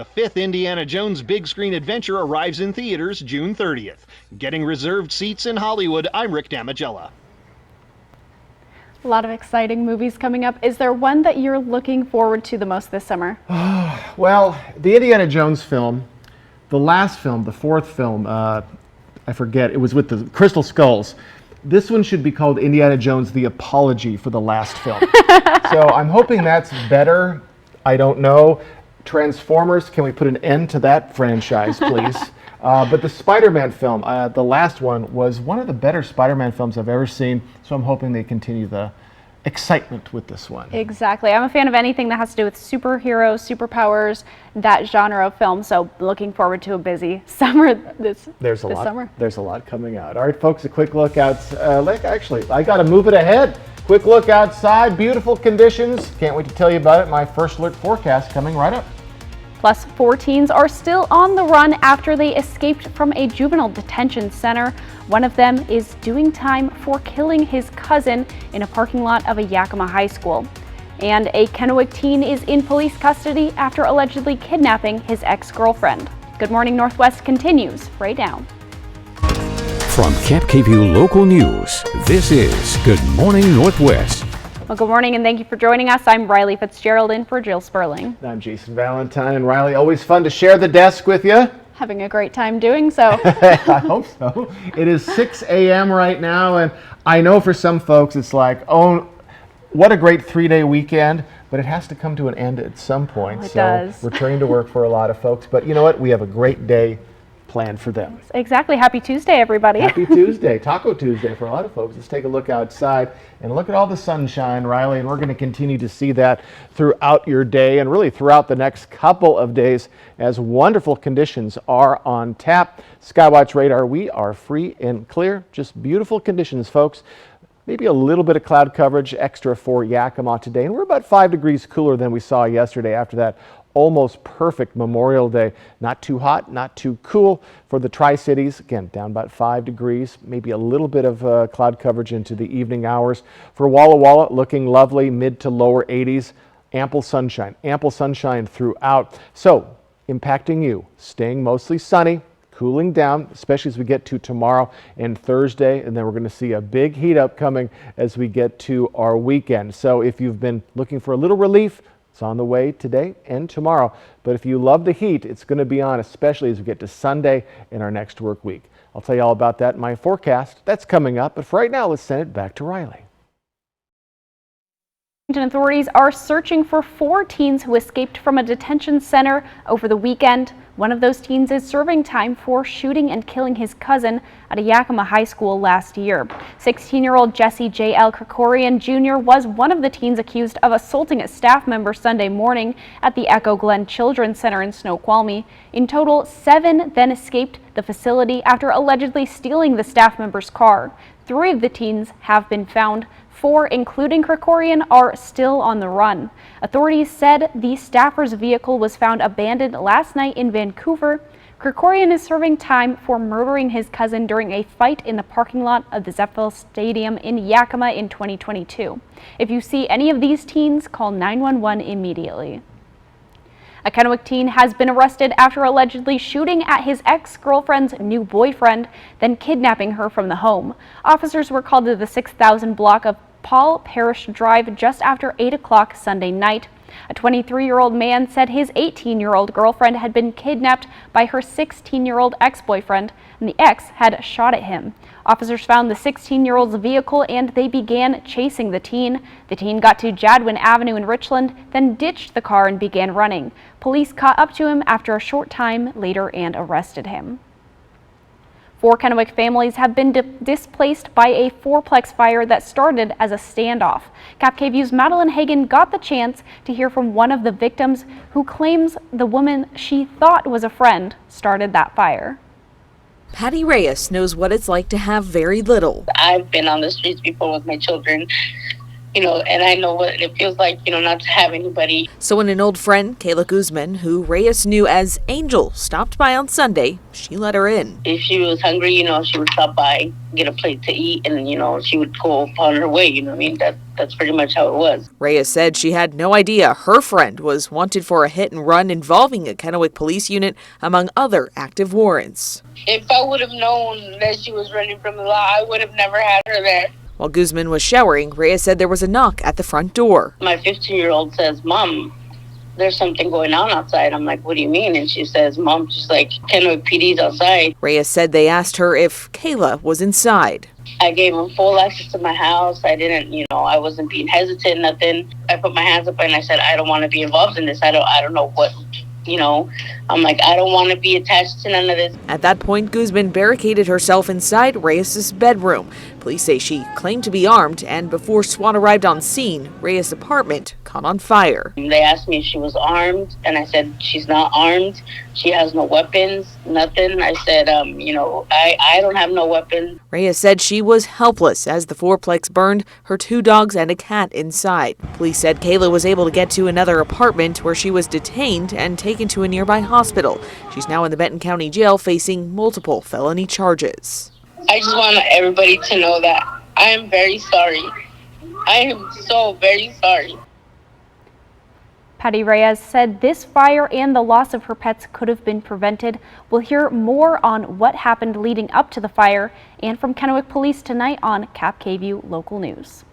The fifth Indiana Jones big screen adventure arrives in theaters June 30th. Getting reserved seats in Hollywood, I'm Rick Damigella. A lot of exciting movies coming up. Is there one that you're looking forward to the most this summer? Well, the Indiana Jones film, the last film, the fourth film, I forget, it was with the Crystal Skulls. This one should be called Indiana Jones: The Apology for the last film. So I'm hoping that's better. I don't know. Transformers, can we put an end to that franchise, please? But the Spider-Man film, the last one, was one of the better Spider-Man films I've ever seen, so I'm hoping they continue the excitement with this one. Exactly. I'm a fan of anything that has to do with superheroes, superpowers, that genre of film, so looking forward to a busy summer this summer. There's a lot coming out. All right, folks, a quick look out. Actually, I got to move it ahead. Quick look outside, beautiful conditions. Can't wait to tell you about it. My first alert forecast coming right up. Plus, 4 teens are still on the run after they escaped from a juvenile detention center. One of them is doing time for killing his cousin in a parking lot of a Yakima high school. And a Kennewick teen is in police custody after allegedly kidnapping his ex-girlfriend. Good Morning Northwest continues right now. From Camp KVUE Local News, this is Good Morning Northwest. Well, good morning and thank you for joining us. I'm Riley Fitzgerald in for Jill Sperling. I'm Jason Valentine. And Riley, always fun to share the desk with you. Having a great time doing so. I hope so. It is 6 a.m. right now, and I know for some folks it's like, oh, what a great 3-day weekend, but it has to come to an end at some point. It does. Returning to work for a lot of folks, but you know what? We have a great day planned for them. Exactly. Happy Tuesday, everybody. Happy Tuesday, Taco Tuesday for a lot of folks. Let's take a look outside and look at all the sunshine, Riley, and we're going to continue to see that throughout your day and really throughout the next couple of days as wonderful conditions are on tap. Skywatch radar, we are free and clear. Just beautiful conditions, folks. Maybe a little bit of cloud coverage extra for Yakima today, and we're about 5 degrees cooler than we saw yesterday after that almost perfect Memorial Day. Not too hot, not too cool for the Tri-Cities. Again, down about 5 degrees, maybe a little bit of cloud coverage into the evening hours. For Walla Walla, looking lovely, mid to lower 80s. Ample sunshine throughout. So, impacting you, staying mostly sunny, cooling down, especially as we get to tomorrow and Thursday, and then we're going to see a big heat up coming as we get to our weekend. So if you've been looking for a little relief, it's on the way today and tomorrow. But if you love the heat, it's going to be on, especially as we get to Sunday in our next work week. I'll tell you all about that in my forecast. That's coming up. But for right now, let's send it back to Riley. Authorities are searching for 4 teens who escaped from a detention center over the weekend. One of those teens is serving time for shooting and killing his cousin at a Yakima high school last year. 16-year-old Jesse J.L. Krikorian Jr. was one of the teens accused of assaulting a staff member Sunday morning at the Echo Glen Children's Center in Snoqualmie. In total, 7 then escaped the facility after allegedly stealing the staff member's car. 3 of the teens have been found. 4, including Krikorian, are still on the run. Authorities said the staffer's vehicle was found abandoned last night in Vancouver. Krikorian is serving time for murdering his cousin during a fight in the parking lot of the Zephyr Stadium in Yakima in 2022. If you see any of these teens, call 911 immediately. A Kennewick teen has been arrested after allegedly shooting at his ex-girlfriend's new boyfriend, then kidnapping her from the home. Officers were called to the 6,000 block of Paul Parish Drive just after 8 o'clock Sunday night. A 23-year-old man said his 18-year-old girlfriend had been kidnapped by her 16-year-old ex-boyfriend, and the ex had shot at him. Officers found the 16-year-old's vehicle and they began chasing the teen. The teen got to Jadwin Avenue in Richland, then ditched the car and began running. Police caught up to him after a short time later and arrested him. 4 Kennewick families have been displaced by a 4-plex fire that started as a standoff. Cap KVUE's Madeline Hagan got the chance to hear from one of the victims who claims the woman she thought was a friend started that fire. Patty Reyes knows what it's like to have very little. I've been on the streets before with my children, and I know what it feels like, not to have anybody. So when an old friend, Kayla Guzman, who Reyes knew as Angel, stopped by on Sunday, she let her in. If she was hungry, she would stop by, get a plate to eat, and, she would go upon her way, That's pretty much how it was. Reyes said she had no idea her friend was wanted for a hit and run involving a Kennewick police unit, among other active warrants. If I would have known that she was running from the law, I would have never had her there. While Guzman was showering, Reyes said there was a knock at the front door. My 15-year-old says, "Mom, there's something going on outside." I'm like, "What do you mean?" And she says, "Mom, she's like, Kennewick PD's outside." Reyes said they asked her if Kayla was inside. I gave them full access to my house. I didn't, I wasn't being hesitant, nothing. I put my hands up and I said, "I don't want to be involved in this. I don't know what, I'm like, I don't want to be attached to none of this." At that point, Guzman barricaded herself inside Reyes' bedroom. Police say she claimed to be armed, and before SWAT arrived on scene, Reyes' apartment caught on fire. They asked me if she was armed, and I said, "She's not armed. She has no weapons, nothing." I said, I don't have no weapons. Reyes said she was helpless as the fourplex burned, her 2 dogs and a cat inside. Police said Kayla was able to get to another apartment where she was detained and taken to a nearby hospital. She's now in the Benton County Jail facing multiple felony charges. I just want everybody to know that I am very sorry. I am so very sorry. Patty Reyes said this fire and the loss of her pets could have been prevented. We'll hear more on what happened leading up to the fire and from Kennewick Police tonight on Cap KVUE Local News.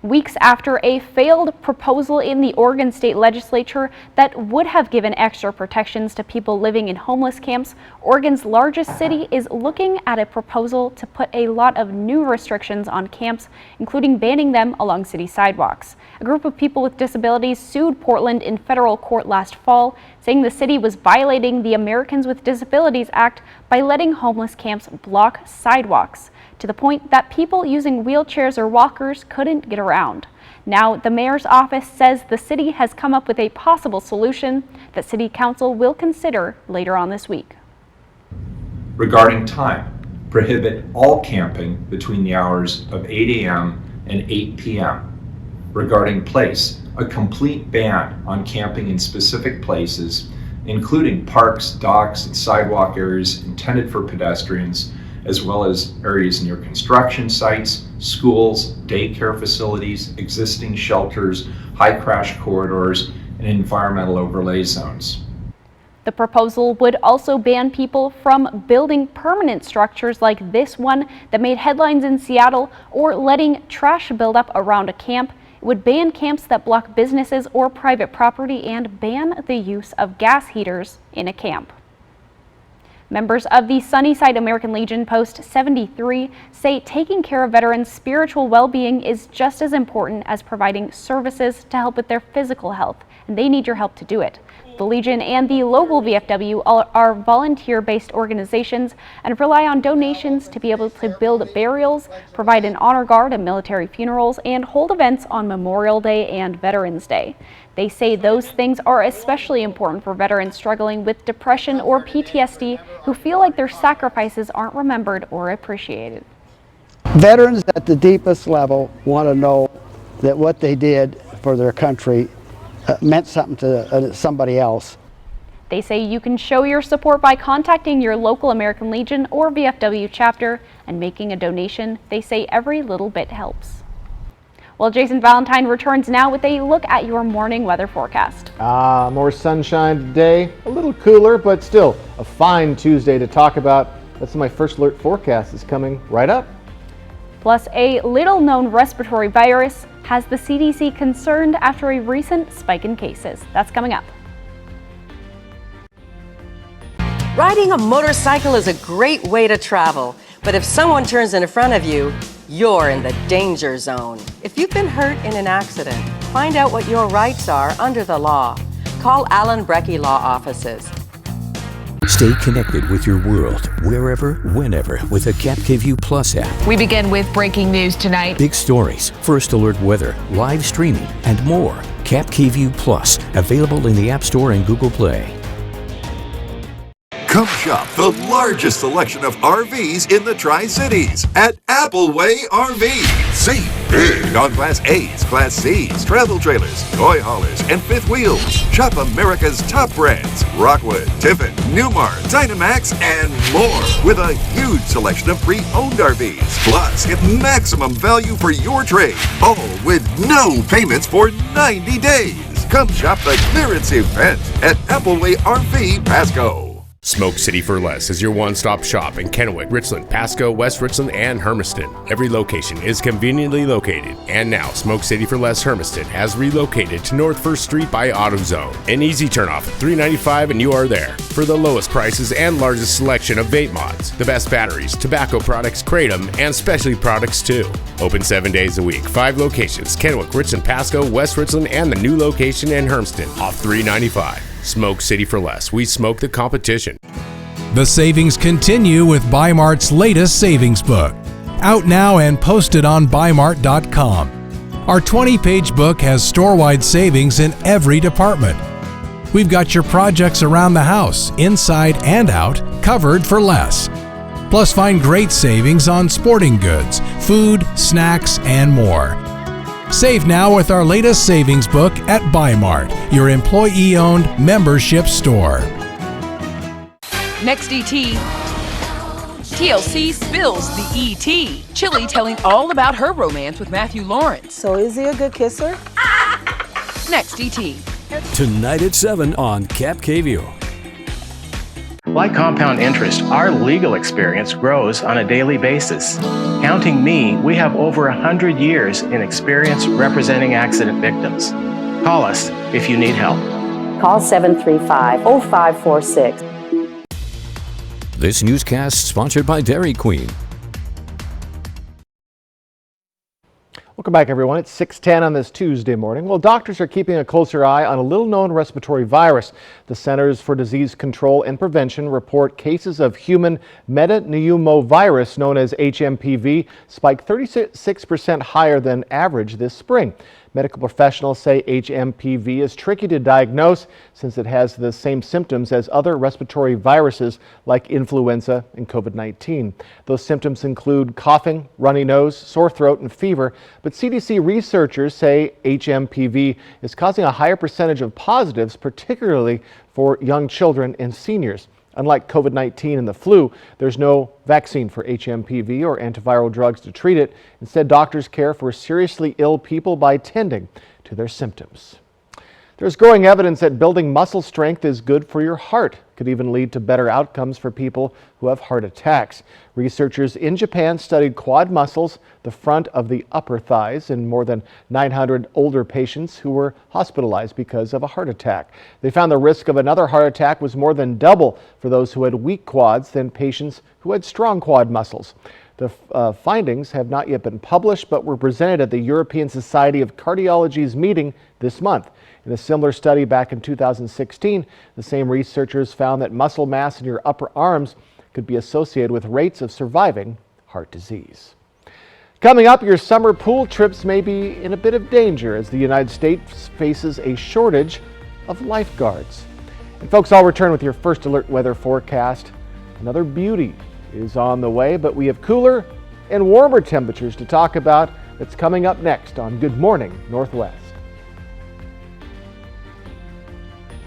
Weeks after a failed proposal in the Oregon State Legislature that would have given extra protections to people living in homeless camps, Oregon's largest city is looking at a proposal to put a lot of new restrictions on camps, including banning them along city sidewalks. A group of people with disabilities sued Portland in federal court last fall, saying the city was violating the Americans with Disabilities Act by letting homeless camps block sidewalks, to the point that people using wheelchairs or walkers couldn't get around. Now, the mayor's office says the city has come up with a possible solution that city council will consider later on this week. Regarding time, prohibit all camping between the hours of 8 a.m. and 8 p.m. Regarding place, a complete ban on camping in specific places, including parks, docks, and sidewalk areas intended for pedestrians, as well as areas near construction sites, schools, daycare facilities, existing shelters, high crash corridors, and environmental overlay zones. The proposal would also ban people from building permanent structures like this one that made headlines in Seattle, or letting trash build up around a camp. It would ban camps that block businesses or private property and ban the use of gas heaters in a camp. Members of the Sunnyside American Legion Post 73 say taking care of veterans' spiritual well-being is just as important as providing services to help with their physical health, and they need your help to do it. The Legion and the local VFW are volunteer-based organizations and rely on donations to be able to build burials, provide an honor guard at military funerals, and hold events on Memorial Day and Veterans Day. They say those things are especially important for veterans struggling with depression or PTSD who feel like their sacrifices aren't remembered or appreciated. Veterans at the deepest level want to know that what they did for their country meant something to somebody else. They say you can show your support by contacting your local American Legion or VFW chapter and making a donation. They say every little bit helps. Well, Jason Valentine returns now with a look at your morning weather forecast. More sunshine today, a little cooler, but still a fine Tuesday to talk about. That's my first alert forecast is coming right up. Plus, a little-known respiratory virus has the CDC concerned after a recent spike in cases. That's coming up. Riding a motorcycle is a great way to travel, but if someone turns in front of you, you're in the danger zone. If you've been hurt in an accident, find out what your rights are under the law. Call Alan Brecky Law Offices. Stay connected with your world, wherever, whenever, with a Cap KVUE Plus app. We begin with breaking news tonight. Big stories, first alert weather, live streaming, and more. Cap KVUE Plus, available in the App Store and Google Play. Come shop the largest selection of RVs in the Tri-Cities at Appleway RV. Save Big on Class A's, Class C's, travel trailers, toy haulers, and fifth wheels. Shop America's top brands, Rockwood, Tiffin, Newmar, Dynamax, and more. With a huge selection of pre-owned RVs. Plus, get maximum value for your trade. All with no payments for 90 days. Come shop the clearance event at Appleway RV Pasco. Smoke City for Less is your one-stop shop in Kennewick, Richland, Pasco, West Richland, and Hermiston. Every location is conveniently located. And now, Smoke City for Less Hermiston has relocated to North 1st Street by AutoZone. An easy turnoff, $3.95 and you are there. For the lowest prices and largest selection of vape mods, the best batteries, tobacco products, Kratom, and specialty products too. Open 7 days a week, 5 locations, Kennewick, Richland, Pasco, West Richland, and the new location in Hermiston, off $3.95. Smoke City for Less. We smoke the competition. The savings continue with Bi-Mart's latest savings book. Out now and posted on Bi-Mart.com. Our 20-page book has store-wide savings in every department. We've got your projects around the house, inside and out, covered for less. Plus, find great savings on sporting goods, food, snacks, and more. Save now with our latest savings book at Bi-Mart, your employee-owned membership store. Next ET. TLC spills the ET. Chili telling all about her romance with Matthew Lawrence. So is he a good kisser? Next ET. Tonight at 7 on Cap KView. Like compound interest, our legal experience grows on a daily basis. Counting me, we have over 100 years in experience representing accident victims. Call us if you need help. Call 735-0546. This newscast sponsored by Dairy Queen. Welcome back, everyone. It's 6:10 on this Tuesday morning. Well, doctors are keeping a closer eye on a little-known respiratory virus. The Centers for Disease Control and Prevention report cases of human metapneumovirus, known as HMPV, spiked 36% higher than average this spring. Medical professionals say HMPV is tricky to diagnose since it has the same symptoms as other respiratory viruses like influenza and COVID-19. Those symptoms include coughing, runny nose, sore throat, and fever. But CDC researchers say HMPV is causing a higher percentage of positives, particularly for young children and seniors. Unlike COVID-19 and the flu, there's no vaccine for HMPV or antiviral drugs to treat it. Instead, doctors care for seriously ill people by tending to their symptoms. There's growing evidence that building muscle strength is good for your heart. It could even lead to better outcomes for people who have heart attacks. Researchers in Japan studied quad muscles, the front of the upper thighs, in more than 900 older patients who were hospitalized because of a heart attack. They found the risk of another heart attack was more than double for those who had weak quads than patients who had strong quad muscles. The findings have not yet been published, but were presented at the European Society of Cardiology's meeting this month. In a similar study back in 2016, the same researchers found that muscle mass in your upper arms could be associated with rates of surviving heart disease. Coming up, your summer pool trips may be in a bit of danger as the United States faces a shortage of lifeguards. And folks, I'll return with your first alert weather forecast. Another beauty is on the way, but we have cooler and warmer temperatures to talk about. That's coming up next on Good Morning Northwest.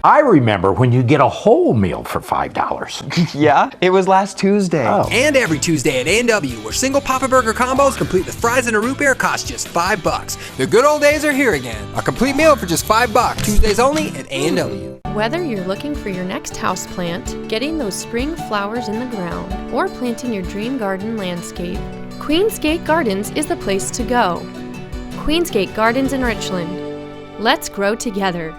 I remember when you get a whole meal for $5. Yeah, it was last Tuesday. Oh. And every Tuesday at A&W, where single Papa Burger combos complete with fries and a root beer cost just $5. The good old days are here again. A complete meal for just $5. Tuesdays only at A&W. Whether you're looking for your next houseplant, getting those spring flowers in the ground, or planting your dream garden landscape, Queensgate Gardens is the place to go. Queensgate Gardens in Richland. Let's grow together.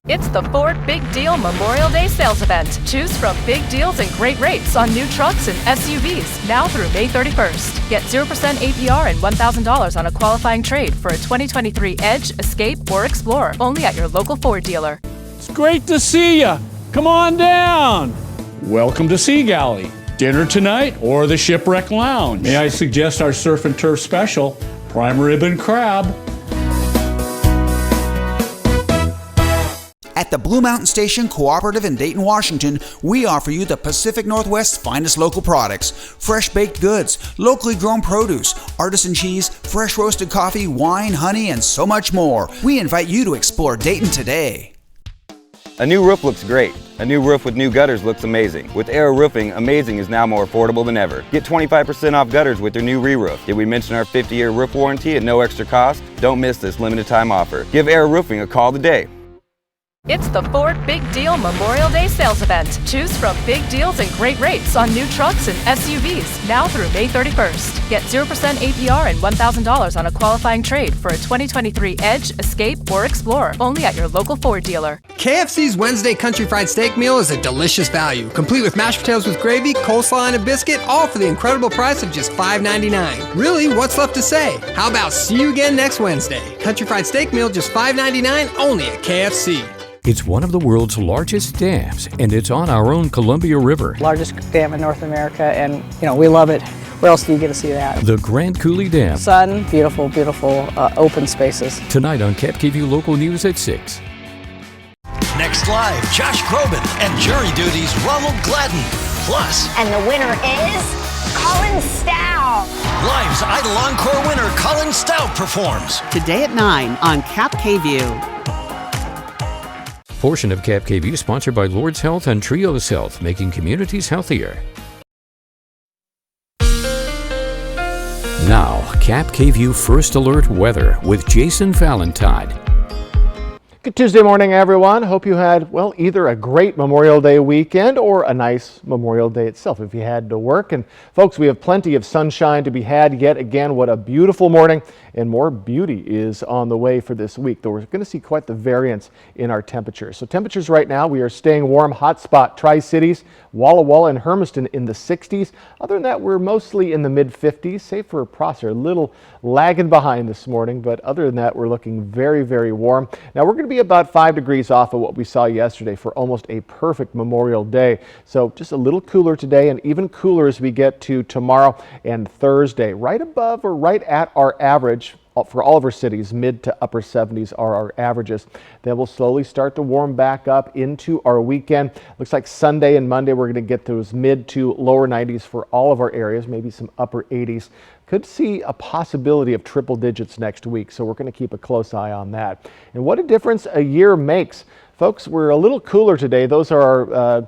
It's the Ford Big Deal Memorial Day sales event. Choose from big deals and great rates on new trucks and SUVs now through May 31st. Get 0% APR and $1,000 on a qualifying trade for a 2023 Edge, Escape, or Explorer, only at your local Ford dealer. It's great to see ya. Come on down. Welcome to Sea Galley. Dinner tonight or the Shipwreck Lounge. May I suggest our surf and turf special, prime rib and crab. At At the Blue Mountain Station Cooperative in Dayton, Washington, we offer you the Pacific Northwest's finest local products: fresh baked goods, locally grown produce, artisan cheese, fresh roasted coffee, wine, honey, and so much more. We invite you to explore Dayton today. A new roof looks great. A new roof with new gutters looks amazing. With Arrow Roofing, amazing is now more affordable than ever. Get 25% off gutters with their new re-roof. Did we mention our 50-year roof warranty at no extra cost? Don't miss this limited time offer. Give Arrow Roofing a call today. It's the Ford Big Deal Memorial Day sales event. Choose from big deals and great rates on new trucks and SUVs now through May 31st. Get 0% APR and $1,000 on a qualifying trade for a 2023 Edge, Escape, or Explorer, only at your local Ford dealer. KFC's Wednesday Country Fried Steak Meal is a delicious value, complete with mashed potatoes with gravy, coleslaw, and a biscuit, all for the incredible price of just $5.99. Really, what's left to say? How about see you again next Wednesday? Country Fried Steak Meal just $5.99, only at KFC. It's one of the world's largest dams, and it's on our own Columbia River. Largest dam in North America, and we love it. Where else do you get to see that? The Grand Coulee Dam. Sun, beautiful, beautiful open spaces. Tonight on KapKVU Local News at 6. Next live, Josh Groban and jury duty's Ronald Gladden. Plus, and the winner is Colin Stout. Live's Idol Encore winner Colin Stout performs. Today at 9 on KapKVU. Portion of KapKVU sponsored by Lord's Health and Trios Health, making communities healthier. Now, KapKVU First Alert Weather with Jason Valentine. Good Tuesday morning, everyone. Hope you had, well, either a great Memorial Day weekend or a nice Memorial Day itself if you had to work. And folks, we have plenty of sunshine to be had yet again. What a beautiful morning, and more beauty is on the way for this week, though we're going to see quite the variance in our temperatures. So temperatures right now, we are staying warm. Hotspot Tri-Cities, Walla Walla and Hermiston in the 60s. Other than that, we're mostly in the mid-50s, save for Prosser, a little lagging behind this morning, but other than that, we're looking very, very warm. Now we're going to be about 5 degrees off of what we saw yesterday for almost a perfect Memorial Day. So just a little cooler today, and even cooler as we get to tomorrow and Thursday. Right above or right at our average for all of our cities, mid to upper 70s are our averages. Then we'll slowly start to warm back up into our weekend. Looks like Sunday and Monday we're going to get those mid to lower 90s for all of our areas, maybe some upper 80s. Could see a possibility of triple digits next week, so we're going to keep a close eye on that. And what a difference a year makes. Folks, we're a little cooler today. Those are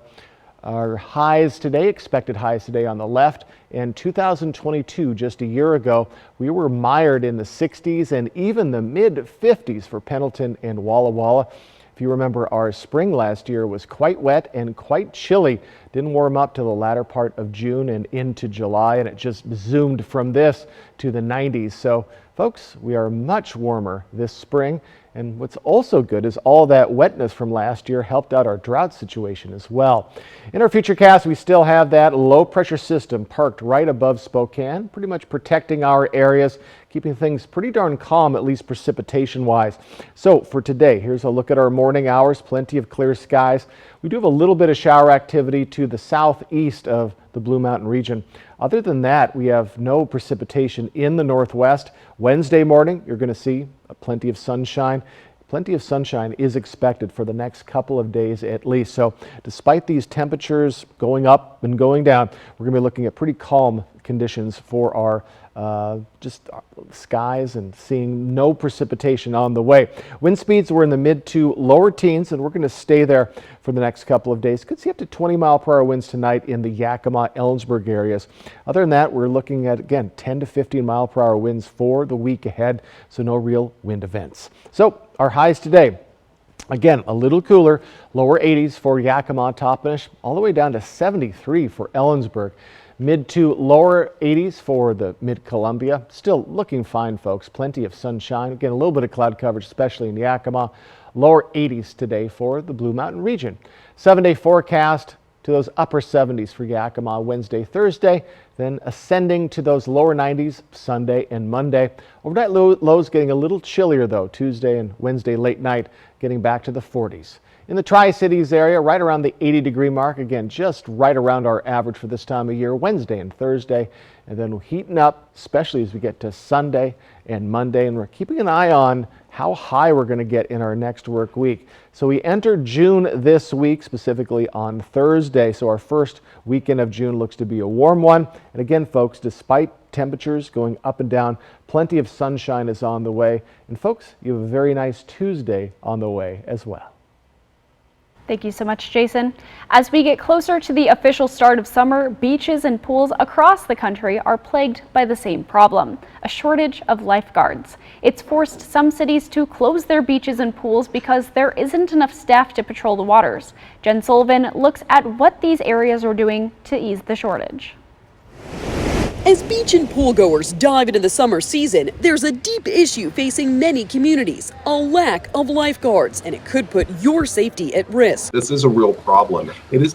our highs today, expected highs today on the left. In 2022, just a year ago, we were mired in the 60s and even the mid-50s for Pendleton and Walla Walla. If you remember, our spring last year was quite wet and quite chilly. Didn't warm up till the latter part of June and into July, and it just zoomed from this to the 90s. So, folks, we are much warmer this spring. And what's also good is all that wetness from last year helped out our drought situation as well. In our futurecast, we still have that low pressure system parked right above Spokane, pretty much protecting our areas, keeping things pretty darn calm, at least precipitation wise. So for today, here's a look at our morning hours, plenty of clear skies. We do have a little bit of shower activity to the southeast of the Blue Mountain region. Other than that, we have no precipitation in the northwest. Wednesday morning, you're going to see plenty of sunshine. Plenty of sunshine is expected for the next couple of days at least. So despite these temperatures going up and going down, we're going to be looking at pretty calm conditions for our skies and seeing no precipitation on the way. Wind speeds were in the mid to lower teens, and we're going to stay there for the next couple of days. Could see up to 20-mile-per-hour winds tonight in the Yakima, Ellensburg areas. Other than that, we're looking at, again, 10 to 15-mile-per-hour winds for the week ahead, so no real wind events. So our highs today. Again, a little cooler, lower 80s for Yakima, Toppenish, all the way down to 73 for Ellensburg. Mid to lower 80s for the mid-Columbia. Still looking fine, folks. Plenty of sunshine. Again, a little bit of cloud coverage, especially in Yakima. Lower 80s today for the Blue Mountain region. 7-day forecast to those upper 70s for Yakima Wednesday, Thursday. Then ascending to those lower 90s Sunday and Monday. Overnight lows getting a little chillier, though. Tuesday and Wednesday late night getting back to the 40s. In the Tri-Cities area, right around the 80-degree mark, again, just right around our average for this time of year, Wednesday and Thursday. and then heating up, especially as we get to Sunday and Monday. And we're keeping an eye on how high we're going to get in our next work week. So we enter June this week, specifically on Thursday. So our first weekend of June looks to be a warm one. And again, folks, despite temperatures going up and down, plenty of sunshine is on the way. And folks, you have a very nice Tuesday on the way as well. Thank you so much, Jason. As we get closer to the official start of summer, beaches and pools across the country are plagued by the same problem, a shortage of lifeguards. It's forced some cities to close their beaches and pools because there isn't enough staff to patrol the waters. Jen Sullivan looks at what these areas are doing to ease the shortage. As beach and pool goers dive into the summer season, there's a deep issue facing many communities, a lack of lifeguards, and it could put your safety at risk. This is a real problem. It is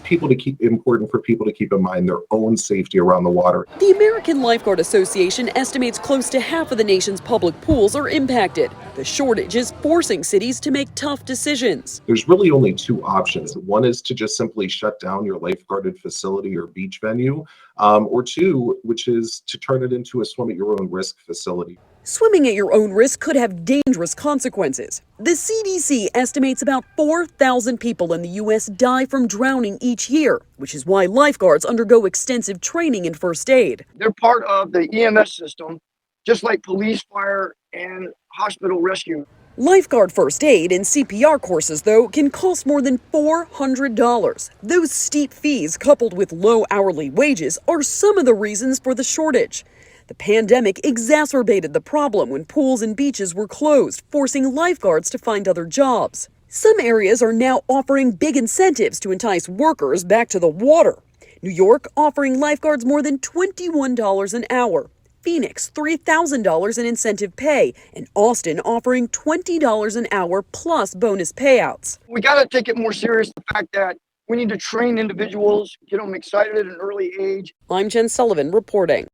important for people to keep in mind their own safety around the water. The American Lifeguard Association estimates close to half of the nation's public pools are impacted. The shortage is forcing cities to make tough decisions. There's really only two options. One is to just simply shut down your lifeguarded facility or beach venue, or two, which is to turn it into a swim at your own risk facility. Swimming at your own risk could have dangerous consequences. The CDC estimates about 4,000 people in the U.S. die from drowning each year, which is why lifeguards undergo extensive training in first aid. They're part of the EMS system, just like police, fire, and hospital rescue. Lifeguard first aid and CPR courses, though, can cost more than $400. Those steep fees, coupled with low hourly wages, are some of the reasons for the shortage. The pandemic exacerbated the problem when pools and beaches were closed, forcing lifeguards to find other jobs. Some areas are now offering big incentives to entice workers back to the water. New York offering lifeguards more than $21 an hour. Phoenix, $3,000 in incentive pay, and Austin offering $20 an hour plus bonus payouts. We got to take it more serious, the fact that we need to train individuals, get them excited at an early age. I'm Jen Sullivan reporting.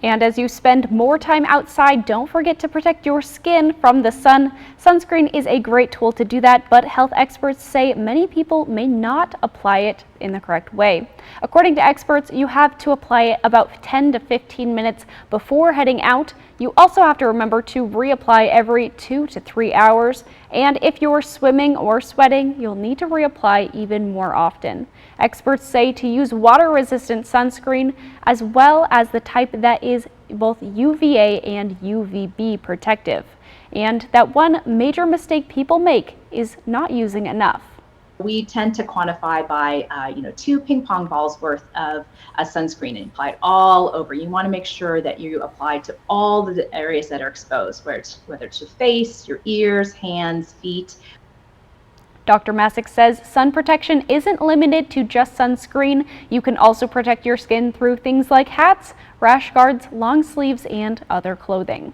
And as you spend more time outside, don't forget to protect your skin from the sun. Sunscreen is a great tool to do that, but health experts say many people may not apply it in the correct way. According to experts, you have to apply it about 10 to 15 minutes before heading out. You also have to remember to reapply every 2 to 3 hours. And if you're swimming or sweating, you'll need to reapply even more often. Experts say to use water-resistant sunscreen as well as the type that is both UVA and UVB protective. And that one major mistake people make is not using enough. We tend to quantify by, 2 ping pong balls worth of a sunscreen and apply it all over. You want to make sure that you apply to all the areas that are exposed, whether it's your face, your ears, hands, feet. Dr. Masick says sun protection isn't limited to just sunscreen. You can also protect your skin through things like hats, rash guards, long sleeves, and other clothing.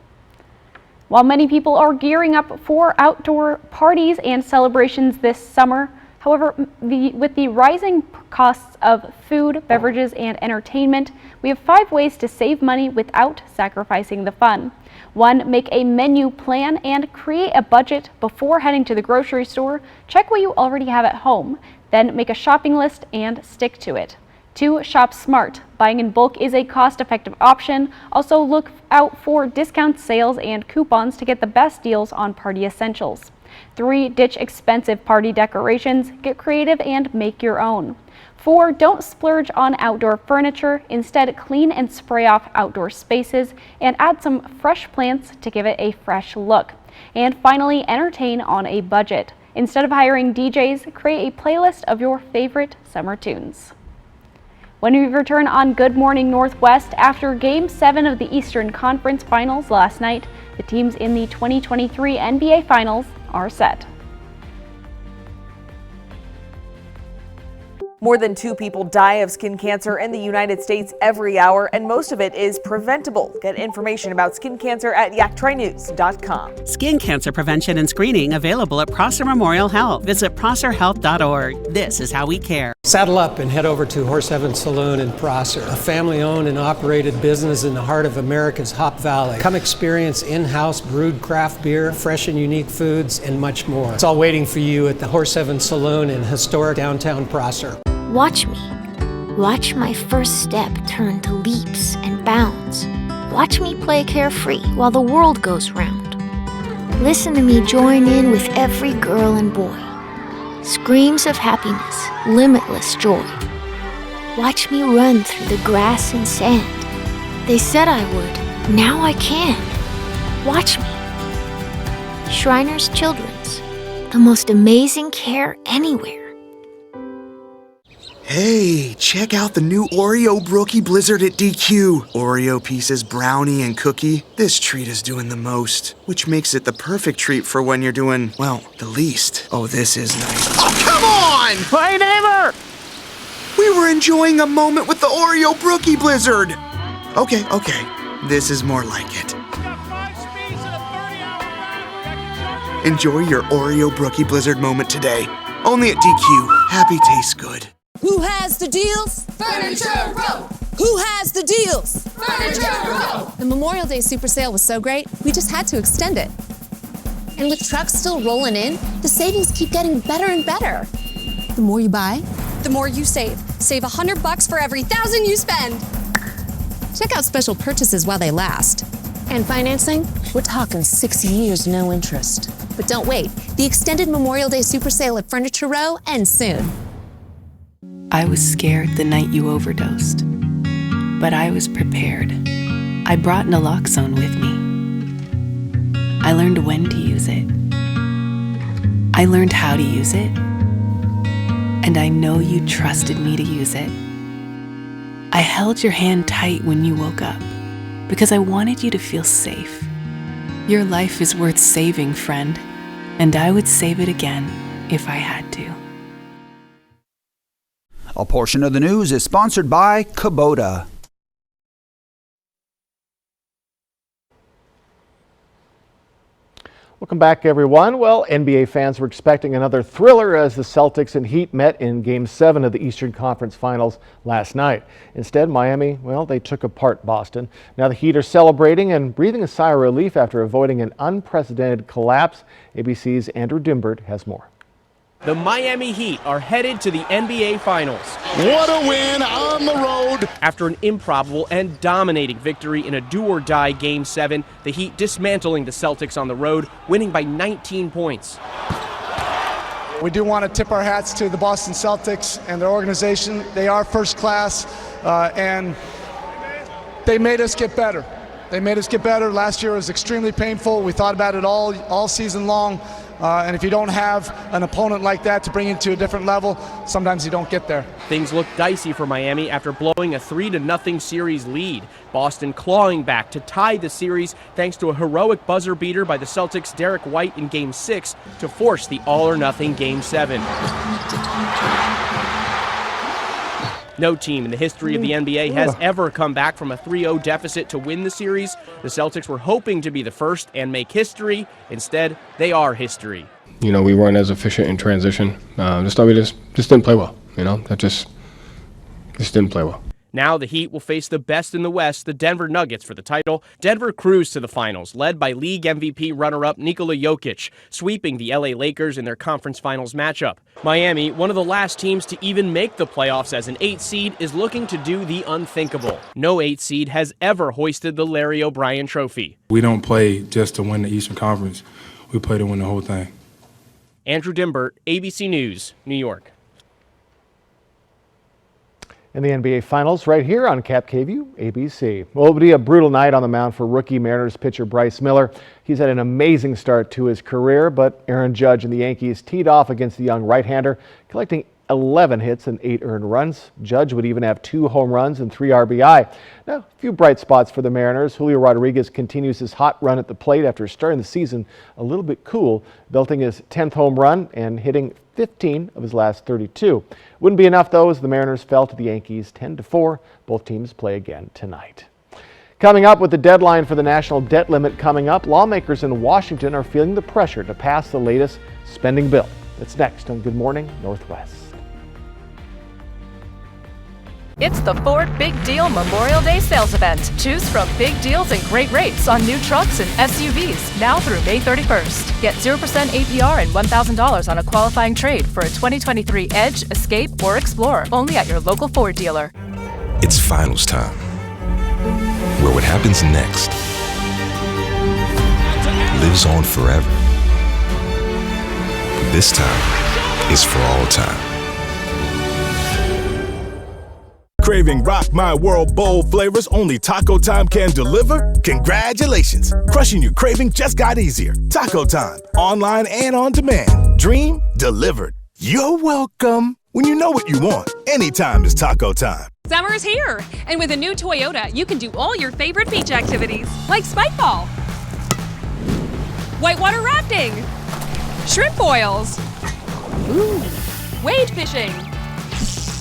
While many people are gearing up for outdoor parties and celebrations this summer, however, with the rising costs of food, beverages, and entertainment, we have 5 ways to save money without sacrificing the fun. 1, make a menu plan and create a budget before heading to the grocery store. Check what you already have at home. Then make a shopping list and stick to it. 2, shop smart. Buying in bulk is a cost-effective option. Also look out for discount sales and coupons to get the best deals on party essentials. 3, ditch expensive party decorations. Get creative and make your own. 4, don't splurge on outdoor furniture. Instead, clean and spray off outdoor spaces and add some fresh plants to give it a fresh look. And finally, entertain on a budget. Instead of hiring DJs, create a playlist of your favorite summer tunes. When we return on Good Morning Northwest, after Game 7 of the Eastern Conference Finals last night, the teams in the 2023 NBA Finals are set. More than 2 people die of skin cancer in the United States every hour, and most of it is preventable. Get information about skin cancer at yaktrinews.com. Skin cancer prevention and screening available at Prosser Memorial Health. Visit prosserhealth.org. This is how we care. Saddle up and head over to Horse Heaven Saloon in Prosser, a family-owned and operated business in the heart of America's Hop Valley. Come experience in-house brewed craft beer, fresh and unique foods, and much more. It's all waiting for you at the Horse Heaven Saloon in historic downtown Prosser. Watch me. Watch my first step turn to leaps and bounds. Watch me play carefree while the world goes round. Listen to me join in with every girl and boy. Screams of happiness, limitless joy. Watch me run through the grass and sand. They said I would, now I can. Watch me. Shriners Children's, the most amazing care anywhere. Hey, check out the new Oreo Brookie Blizzard at DQ. Oreo pieces, brownie, and cookie. This treat is doing the most, which makes it the perfect treat for when you're doing, well, the least. Oh, this is nice. Oh, come on! Hey, neighbor! We were enjoying a moment with the Oreo Brookie Blizzard. Okay. This is more like it. Enjoy your Oreo Brookie Blizzard moment today. Only at DQ. Happy tastes good. Who has the deals? Furniture Row! Who has the deals? Furniture Row! The Memorial Day super sale was so great, we just had to extend it. And with trucks still rolling in, the savings keep getting better and better. The more you buy, the more you save. Save $100 for every 1,000 you spend. Check out special purchases while they last. And financing? We're talking 6 years, no interest. But don't wait. The extended Memorial Day super sale at Furniture Row ends soon. I was scared the night you overdosed, but I was prepared. I brought naloxone with me. I learned when to use it. I learned how to use it. And I know you trusted me to use it. I held your hand tight when you woke up because I wanted you to feel safe. Your life is worth saving, friend, and I would save it again if I had to. A portion of the news is sponsored by Kubota. Welcome back, everyone. Well, NBA fans were expecting another thriller as the Celtics and Heat met in Game 7 of the Eastern Conference Finals last night. Instead, Miami, well, they took apart Boston. Now the Heat are celebrating and breathing a sigh of relief after avoiding an unprecedented collapse. ABC's Andrew Dimbert has more. The Miami Heat are headed to the NBA Finals. What a win on the road. After an improbable and dominating victory in a do-or-die Game 7, the Heat dismantling the Celtics on the road, winning by 19 points. We do want to tip our hats to the Boston Celtics and their organization. They are first class, and they made us get better. They made us get better. Last year was extremely painful. We thought about it all season long. And if you don't have an opponent like that to bring you to a different level, sometimes you don't get there. Things look dicey for Miami after blowing a 3-0 series lead. Boston clawing back to tie the series thanks to a heroic buzzer beater by the Celtics' Derek White in Game 6 to force the all-or-nothing Game 7. No team in the history of the NBA has ever come back from a 3-0 deficit to win the series. The Celtics were hoping to be the first and make history. Instead, they are history. You know, we weren't as efficient in transition. Just thought we just didn't play well. You know, that just didn't play well. Now the Heat will face the best in the West, the Denver Nuggets, for the title. Denver cruised to the finals, led by league MVP runner-up Nikola Jokic, sweeping the LA Lakers in their conference finals matchup. Miami, one of the last teams to even make the playoffs as an 8 seed, is looking to do the unthinkable. No 8 seed has ever hoisted the Larry O'Brien Trophy. We don't play just to win the Eastern Conference. We play to win the whole thing. Andrew Dimbert, ABC News, New York. In the NBA Finals right here on Cap KVU, ABC. Well, it'll be a brutal night on the mound for rookie Mariners pitcher Bryce Miller. He's had an amazing start to his career, but Aaron Judge and the Yankees teed off against the young right-hander, collecting 11 hits and 8 earned runs. Judge would even have 2 home runs and 3 RBI. Now, a few bright spots for the Mariners. Julio Rodriguez continues his hot run at the plate after starting the season a little bit cool, belting his 10th home run and hitting 15 of his last 32. Wouldn't be enough, though, as the Mariners fell to the Yankees 10-4. Both teams play again tonight. Coming up, with the deadline for the national debt limit coming up, lawmakers in Washington are feeling the pressure to pass the latest spending bill. That's next on Good Morning Northwest. It's the Ford Big Deal Memorial Day sales event. Choose from big deals and great rates on new trucks and SUVs now through May 31st. Get 0% APR and $1,000 on a qualifying trade for a 2023 Edge, Escape, or Explorer, only at your local Ford dealer. It's finals time, where what happens next lives on forever. But this time is for all time. Craving Rock My World bold flavors only Taco Time can deliver? Congratulations! Crushing your craving just got easier. Taco Time, online and on demand. Dream delivered. You're welcome. When you know what you want, anytime is Taco Time. Summer's here, and with a new Toyota, you can do all your favorite beach activities, like spike ball, whitewater rafting, shrimp boils, wade fishing,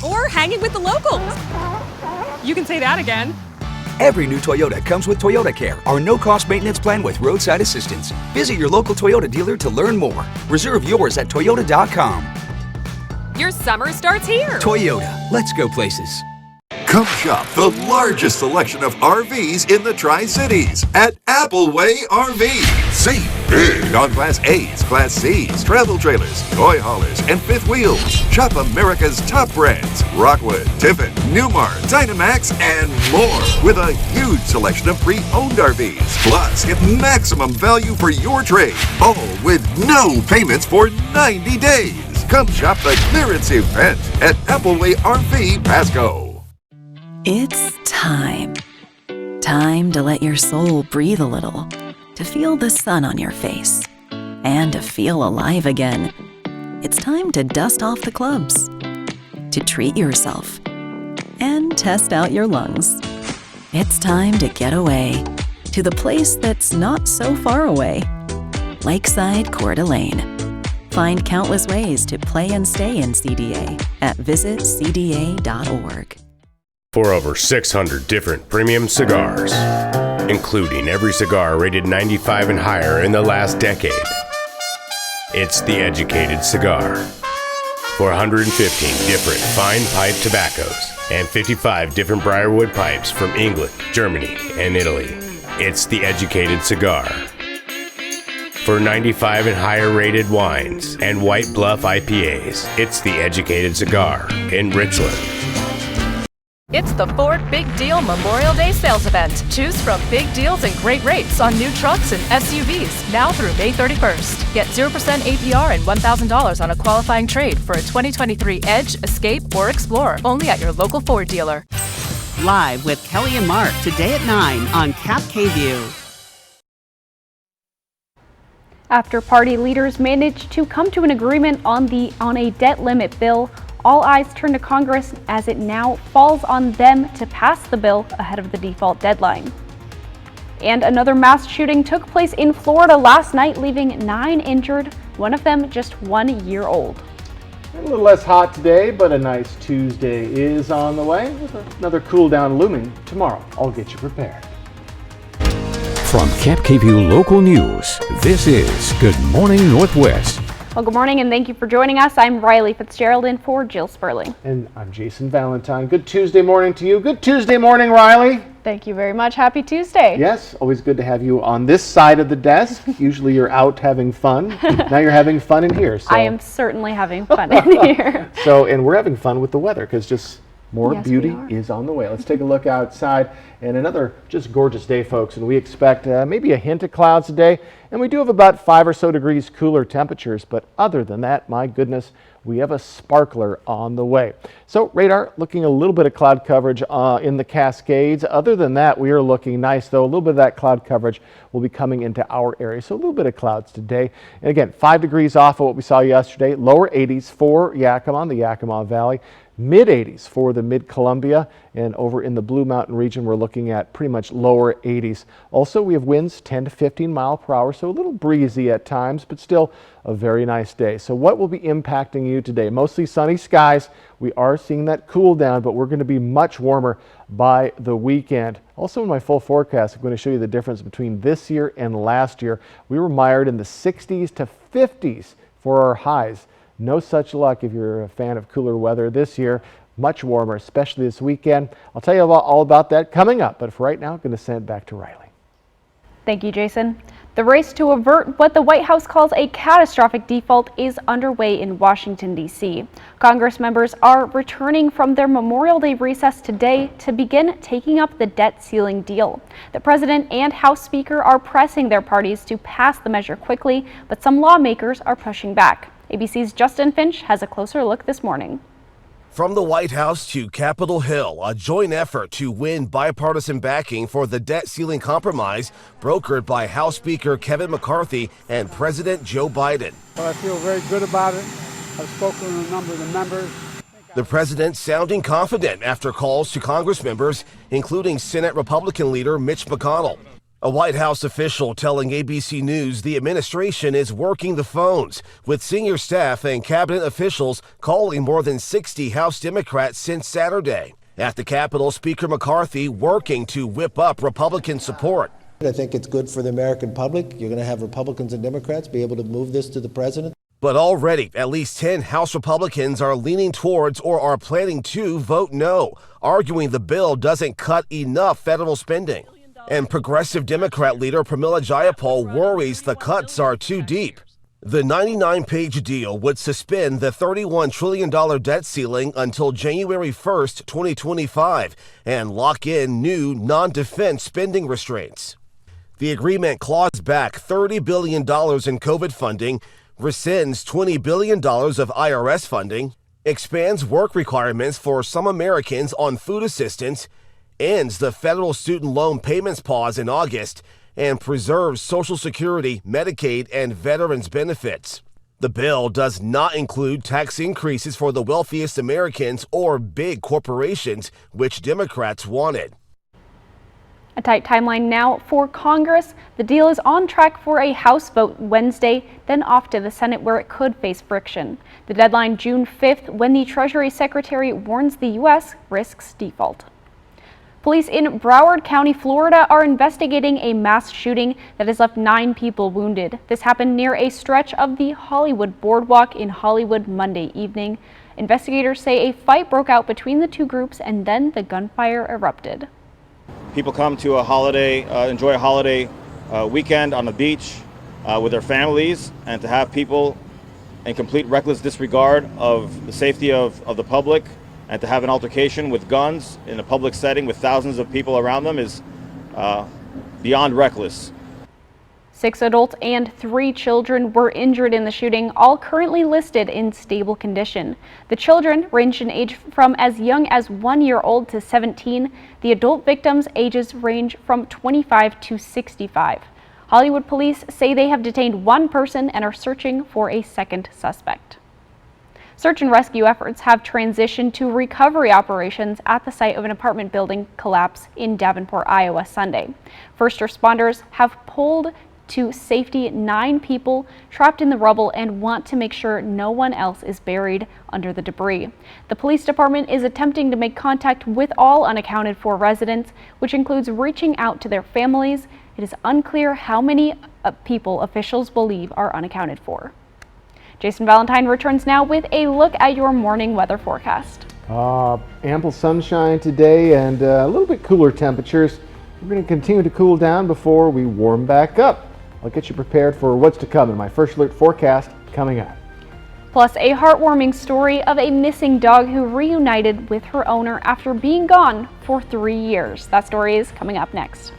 or hanging with the locals. You can say that again. Every new Toyota comes with Toyota Care, our no-cost maintenance plan with roadside assistance. Visit your local Toyota dealer to learn more. Reserve yours at toyota.com. Your summer starts here. Toyota, let's go places. Come shop the largest selection of RVs in the Tri-Cities at Appleway RV. Save big on Class A's, Class C's, travel trailers, toy haulers, and fifth wheels. Shop America's top brands, Rockwood, Tiffin, Newmar, Dynamax, and more, with a huge selection of pre-owned RVs. Plus, get maximum value for your trade, all with no payments for 90 days. Come shop the clearance event at Appleway RV Pasco. It's time. Time to let your soul breathe a little, to feel the sun on your face, and to feel alive again. It's time to dust off the clubs, to treat yourself, and test out your lungs. It's time to get away to the place that's not so far away, Lakeside Coeur d'Alene. Find countless ways to play and stay in CDA at visitcda.org. For over 600 different premium cigars, including every cigar rated 95 and higher in the last decade. It's The Educated Cigar. For 115 different fine pipe tobaccos and 55 different Briarwood pipes from England, Germany, and Italy. It's The Educated Cigar. For 95 and higher rated wines and White Bluff IPAs, it's The Educated Cigar in Richland. It's the Ford Big Deal Memorial Day sales event. Choose from big deals and great rates on new trucks and SUVs now through May 31st. Get 0% APR and $1,000 on a qualifying trade for a 2023 Edge, Escape, or Explorer, only at your local Ford dealer. Live with Kelly and Mark today at 9 on Cap KVUE. After party leaders managed to come to an agreement on a debt limit bill, all eyes turn to Congress as it now falls on them to pass the bill ahead of the default deadline. And another mass shooting took place in Florida last night, leaving 9 injured, one of them just 1 year old. A little less hot today, but a nice Tuesday is on the way with another cool down looming tomorrow. I'll get you prepared. From Cap KVUE Local News, this is Good Morning Northwest. Well, good morning and thank you for joining us. I'm Riley Fitzgerald in for Jill Sperling. And I'm Jason Valentine. Good Tuesday morning to you. Good Tuesday morning, Riley. Thank you very much. Happy Tuesday. Yes, always good to have you on this side of the desk. Usually you're out having fun. Now you're having fun in here. So. I am certainly having fun in here. And we're having fun with the weather because just more beauty is on the way. Let's take a look outside, and another just gorgeous day, folks. And we expect maybe a hint of clouds today, and we do have about 5 or so degrees cooler temperatures. But other than that, my goodness, we have a sparkler on the way. So radar looking a little bit of cloud coverage in the Cascades. Other than that, we are looking nice, though. A little bit of that cloud coverage will be coming into our area. So a little bit of clouds today. And again, 5 degrees off of what we saw yesterday. Lower 80s for Yakima, the Yakima Valley. Mid-80s for the Mid-Columbia, and over in the Blue Mountain region we're looking at pretty much lower 80s. Also, we have winds 10 to 15 mile per hour, so a little breezy at times, but still a very nice day. So what will be impacting you today? Mostly sunny skies. We are seeing that cool down, but we're going to be much warmer by the weekend. Also in my full forecast, I'm going to show you the difference between this year and last year. We were mired in the 60s to 50s for our highs. No such luck if you're a fan of cooler weather this year. much warmer, especially this weekend. I'll tell you all about that coming up, but for right now, I'm going to send it back to Riley. Thank you, Jason. The race to avert what the White House calls a catastrophic default is underway in Washington, D.C. Congress members are returning from their Memorial Day recess today to begin taking up the debt ceiling deal. The president and House Speaker are pressing their parties to pass the measure quickly, but some lawmakers are pushing back. ABC's Justin Finch has a closer look this morning. From the White House to Capitol Hill, a joint effort to win bipartisan backing for the debt ceiling compromise brokered by House Speaker Kevin McCarthy and President Joe Biden. Well, I feel very good about it. I've spoken to a number of the members. The president sounding confident after calls to Congress members, including Senate Republican leader Mitch McConnell. A White House official telling ABC News the administration is working the phones, with senior staff and cabinet officials calling more than 60 House Democrats since Saturday. At the Capitol, Speaker McCarthy working to whip up Republican support. I think it's good for the American public. You're going to have Republicans and Democrats be able to move this to the president. But already, at least 10 House Republicans are leaning towards or are planning to vote no, arguing the bill doesn't cut enough federal spending. And progressive Democrat leader Pramila Jayapal worries the cuts are too deep. The 99-page deal would suspend the $31 trillion debt ceiling until January 1st, 2025, and lock in new non-defense spending restraints. The agreement claws back $30 billion in COVID funding, rescinds $20 billion of IRS funding, expands work requirements for some Americans on food assistance, ends the federal student loan payments pause in August, and preserves Social Security, Medicaid, and veterans benefits. The bill does not include tax increases for the wealthiest Americans or big corporations, which Democrats wanted. A tight timeline now for Congress. The deal is on track for a House vote Wednesday, then off to the Senate where it could face friction. The deadline June 5th, when the Treasury Secretary warns the U.S. risks default. Police in Broward County, Florida are investigating a mass shooting that has left 9 people wounded. This happened near a stretch of the Hollywood Boardwalk in Hollywood Monday evening. Investigators say a fight broke out between the two groups and then the gunfire erupted. People come to a holiday, enjoy a holiday weekend on the beach with their families, and to have people in complete reckless disregard of the safety of the public and to have an altercation with guns in a public setting with thousands of people around them is beyond reckless. 6 adults and 3 children were injured in the shooting, all currently listed in stable condition. The children ranged in age from as young as 1 year old to 17. The adult victims' ages range from 25 to 65. Hollywood police say they have detained 1 person and are searching for a second suspect. Search and rescue efforts have transitioned to recovery operations at the site of an apartment building collapse in Davenport, Iowa, Sunday. First responders have pulled to safety 9 people trapped in the rubble and want to make sure no one else is buried under the debris. The police department is attempting to make contact with all unaccounted for residents, which includes reaching out to their families. It is unclear how many people officials believe are unaccounted for. Jason Valentine returns now with a look at your morning weather forecast. Ample sunshine today and a little bit cooler temperatures. We're going to continue to cool down before we warm back up. I'll get you prepared for what's to come in my First Alert forecast coming up. Plus, a heartwarming story of a missing dog who reunited with her owner after being gone for 3 years. That story is coming up next.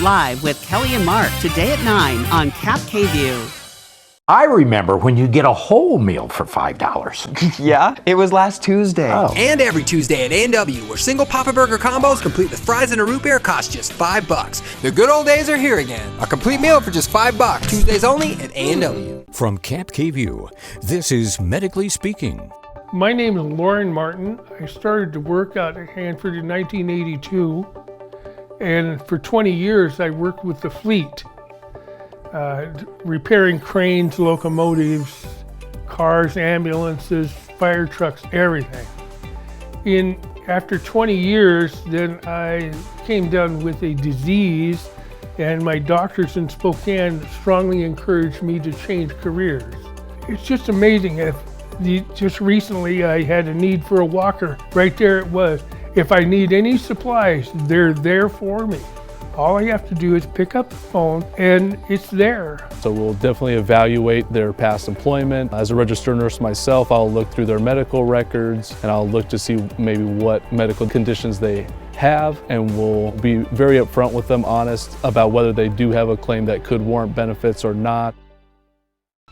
Live with Kelly and Mark today at 9 on Cap KView. I remember when you get a whole meal for $5. Yeah, it was last Tuesday. Oh. And every Tuesday at A&W, where single Papa Burger combos complete with fries and a root beer cost just $5. The good old days are here again. A complete meal for just $5. Tuesdays only at A&W. From Cap KView, this is Medically Speaking. My name is Lauren Martin. I started to work out at Hanford in 1982. And for 20 years, I worked with the fleet, repairing cranes, locomotives, cars, ambulances, fire trucks, everything. After 20 years, then I came down with a disease, and my doctors in Spokane strongly encouraged me to change careers. It's just amazing. If Just recently, I had a need for a walker. Right there it was. If I need any supplies, they're there for me. All I have to do is pick up the phone and it's there. So we'll definitely evaluate their past employment. As a registered nurse myself, I'll look through their medical records and I'll look to see maybe what medical conditions they have, and we'll be very upfront with them, honest about whether they do have a claim that could warrant benefits or not.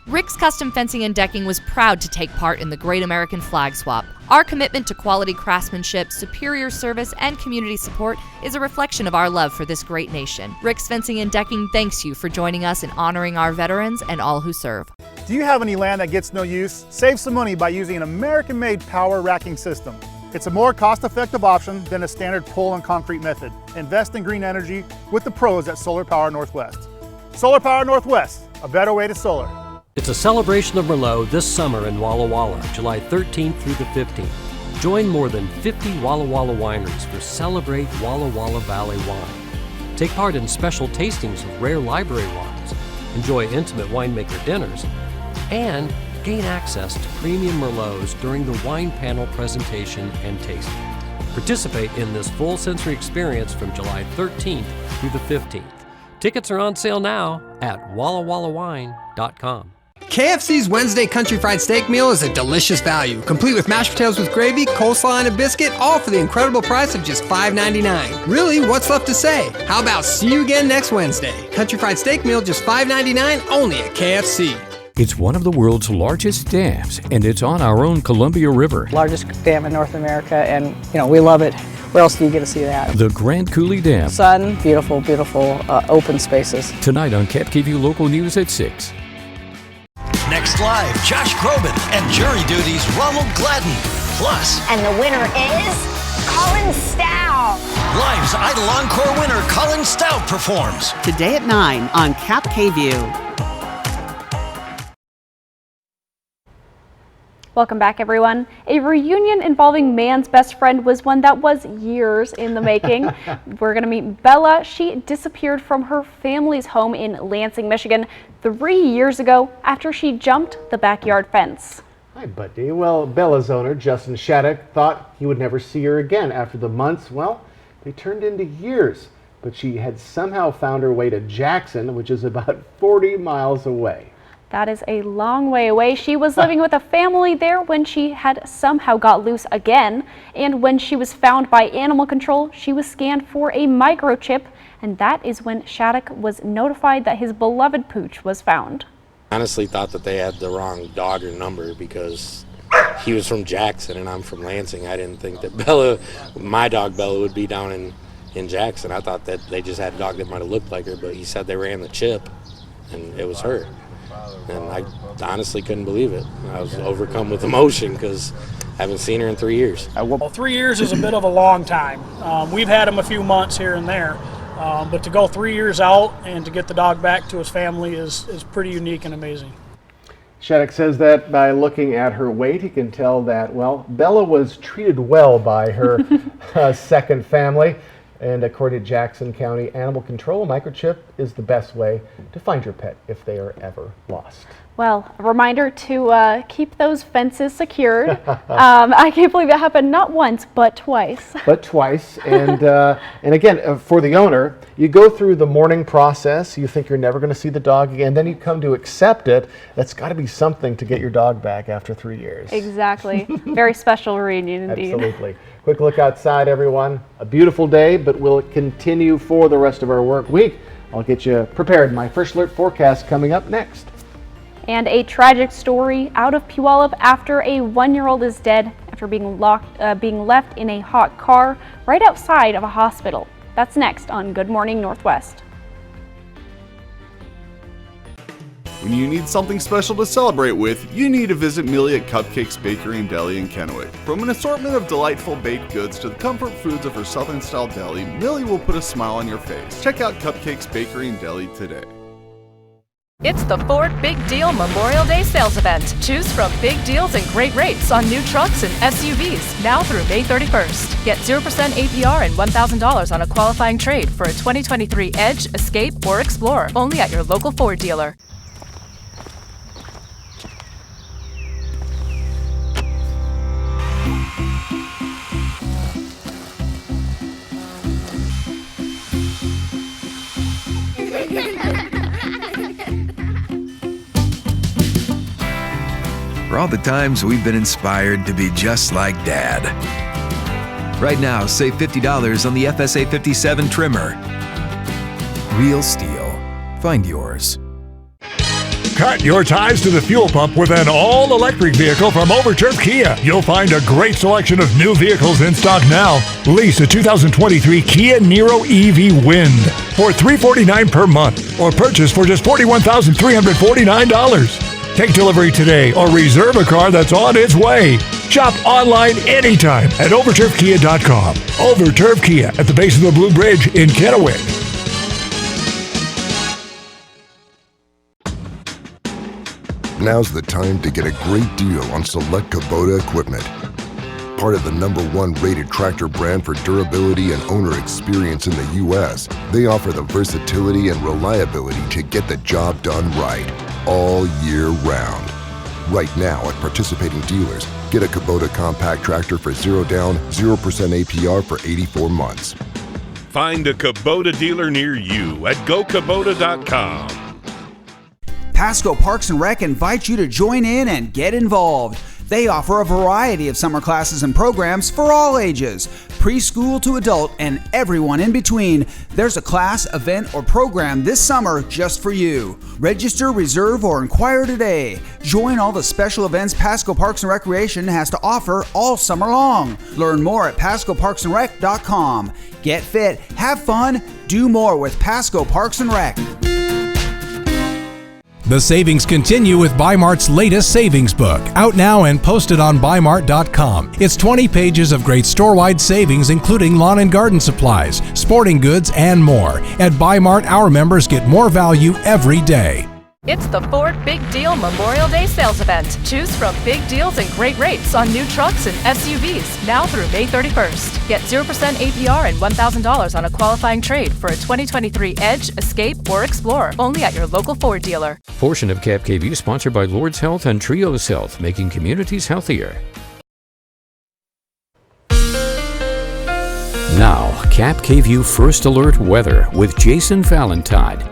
Rick's Custom Fencing and Decking was proud to take part in the Great American Flag Swap. Our commitment to quality craftsmanship, superior service, and community support is a reflection of our love for this great nation. Rick's Fencing and Decking thanks you for joining us in honoring our veterans and all who serve. Do you have any land that gets no use? Save some money by using an American-made power racking system. It's a more cost-effective option than a standard pole and concrete method. Invest in green energy with the pros at Solar Power Northwest. Solar Power Northwest, a better way to solar. It's a celebration of Merlot this summer in Walla Walla, July 13th through the 15th. Join more than 50 Walla Walla wineries for Celebrate Walla Walla Valley Wine. Take part in special tastings of rare library wines, enjoy intimate winemaker dinners, and gain access to premium Merlots during the wine panel presentation and tasting. Participate in this full sensory experience from July 13th through the 15th. Tickets are on sale now at wallawallawine.com. KFC's Wednesday Country Fried Steak Meal is a delicious value, complete with mashed potatoes with gravy, coleslaw, and a biscuit, all for the incredible price of just $5.99. Really, what's left to say? How about see you again next Wednesday? Country Fried Steak Meal, just $5.99, only at KFC. It's one of the world's largest dams, and it's on our own Columbia River. Largest dam in North America, and we love it. Where else do you get to see that? The Grand Coulee Dam. Sun, beautiful, beautiful open spaces. Tonight on KapKVU Local News at 6. Next live, Josh Groban and jury duty's Ronald Gladden. Plus, and the winner is Colin Stout. Live's Idol Encore winner Colin Stout performs. Today at 9 on KapKVU. Welcome back, everyone. A reunion involving man's best friend was one that was years in the making. We're going to meet Bella. She disappeared from her family's home in Lansing, Michigan 3 years ago after she jumped the backyard fence. Hi, buddy. Well, Bella's owner, Justin Shattuck, thought he would never see her again after the months. Well, they turned into years, but she had somehow found her way to Jackson, which is about 40 miles away. That is a long way away. She was living with a family there when she had somehow got loose again. And when she was found by animal control, she was scanned for a microchip. And that is when Shattuck was notified that his beloved pooch was found. Honestly thought that they had the wrong dog or number because he was from Jackson and I'm from Lansing. I didn't think that Bella, my dog Bella, would be down in Jackson. I thought that they just had a dog that might have looked like her, but he said they ran the chip and it was her. And I honestly couldn't believe it. I was overcome with emotion because I haven't seen her in 3 years. Well, 3 years is a bit of a long time. We've had him a few months here and there, but to go 3 years out and to get the dog back to his family is pretty unique and amazing. Shattuck says that by looking at her weight, he can tell that, well, Bella was treated well by her second family. And according to Jackson County Animal Control, a microchip is the best way to find your pet if they are ever lost. Well, a reminder to keep those fences secured. I can't believe it happened not once, but twice. But twice. And again, for the owner, you go through the mourning process. You think you're never going to see the dog again. Then you come to accept it. That's got to be something to get your dog back after 3 years. Exactly. Very special reunion indeed. Absolutely. Quick look outside, everyone. A beautiful day, but will it continue for the rest of our work week? I'll get you prepared. My First Alert forecast coming up next. And a tragic story out of Puyallup after a 1-year-old is dead after being left in a hot car right outside of a hospital. That's next on Good Morning Northwest. When you need something special to celebrate with, you need to visit Millie at Cupcakes Bakery and Deli in Kennewick. From an assortment of delightful baked goods to the comfort foods of her Southern-style deli, Millie will put a smile on your face. Check out Cupcakes Bakery and Deli today. It's the Ford Big Deal Memorial Day sales event. Choose from big deals and great rates on new trucks and SUVs now through May 31st. Get 0% APR and $1,000 on a qualifying trade for a 2023 Edge, Escape, or Explorer. Only at your local Ford dealer. for all the times we've been inspired to be just like Dad. Right now, save $50 on the FSA 57 trimmer. Real STIHL. Find yours. Cut your ties to the fuel pump with an all-electric vehicle from Overturf Kia. You'll find a great selection of new vehicles in stock now. Lease a 2023 Kia Niro EV Wind for $349 per month or purchase for just $41,349. Take delivery today or reserve a car that's on its way. Shop online anytime at overturfkia.com. Overturf Kia at the base of the Blue Bridge in Kennewick. Now's the time to get a great deal on select Kubota equipment. Part of the #1 rated tractor brand for durability and owner experience in the U.S., they offer the versatility and reliability to get the job done right, all year round. Right now at participating dealers, get a Kubota compact tractor for 0 down, 0% APR for 84 months. Find a Kubota dealer near you at gokubota.com. Pasco Parks and Rec invites you to join in and get involved. They offer a variety of summer classes and programs for all ages, preschool to adult and everyone in between. There's a class, event, or program this summer just for you. Register, reserve, or inquire today. Join all the special events Pasco Parks and Recreation has to offer all summer long. Learn more at PascoParksandRec.com. Get fit, have fun, do more with Pasco Parks and Rec. The savings continue with Bi-Mart's latest savings book, out now and posted on Bi-Mart.com. It's 20 pages of great store-wide savings, including lawn and garden supplies, sporting goods, and more. At Bi-Mart, our members get more value every day. It's the Ford Big Deal Memorial Day sales event. Choose from big deals and great rates on new trucks and SUVs now through May 31st. Get 0% APR and $1,000 on a qualifying trade for a 2023 Edge, Escape, or Explorer, only at your local Ford dealer. Portion of Cap KVU sponsored by Lord's Health and Trios Health, making communities healthier. Now, Cap KVU First Alert weather with Jason Valentine.